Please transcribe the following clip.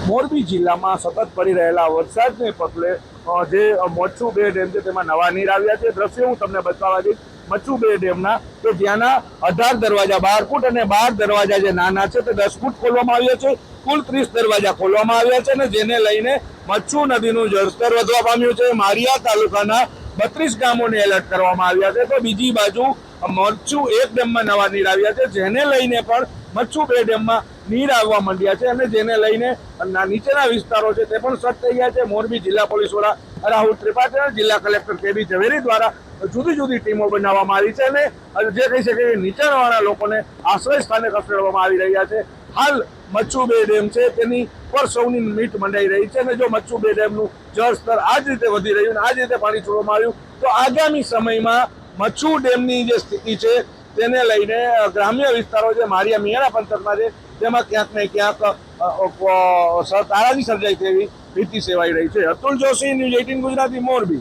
મોરબી જિલ્લામાં સતત પડી રહેલા વરસાદને પગલે જે મચ્છુ બે ડેમ છે તેમાં નવા નીર આવ્યા છે. દ્રશ્ય હું તમને બતાવવા જઈશ મચ્છુ બે ડેમના, કે જ્યાંના 18 દરવાજા 12 ફૂટ અને 12 દરવાજા જે નાના છે તે 10 ફૂટ ખોલવામાં આવ્યા છે. કુલ 30 દરવાજા ખોલવામાં આવ્યા છે અને જેને લઈને મચ્છુ નદીનું જળસ્તર વધવા પામ્યું છે. મારિયા તાલુકાના 32 ગામોને એલર્ટ કરવામાં આવ્યા છે. તો બીજી બાજુ મચ્છુ એક ડેમમાં નવા નીર આવ્યા છે, જેને લઈને પણ મચ્છુ બે ડેમમાં નીર આવવા માંડ્યા છે અને જેને લઈને નીચેના વિસ્તારો છે તે પણ સજ્જ થઈ ગયા છે. મોરબી જિલ્લા પોલીસ વડા રાહુલ ત્રિપાઠી અને જિલ્લા કલેક્ટર કેબી ઝવેરી દ્વારા જુદી જુદી ટીમો બનાવવામાં આવી છે અને જે કહી શકે કે નીચાણવાળા લોકોને આશ્રય સ્થાને ખસેડવામાં આવી રહ્યા છે. હાલ મચ્છુ બે ડેમ છે તેની પર સૌની મીટ મંડાઈ રહી છે અને જો મચ્છુ બે ડેમનું જળસ્તર આ જ રીતે વધી રહ્યું અને આ જ રીતે પાણી છોડવામાં આવ્યું તો આગામી સમયમાં મચ્છુ ડેમની જે સ્થિતિ છે તેને લઈને ગ્રામ્ય વિસ્તારો છે, મારિયા મિયાણા પંથકના છે, તેમાં ક્યાંક ને ક્યાંક તારાજી સર્જાય તેવી ભીતિ સેવાઈ રહી છે. અતુલ જોશી, ન્યૂઝ 18 ગુજરાતી, મોરબી.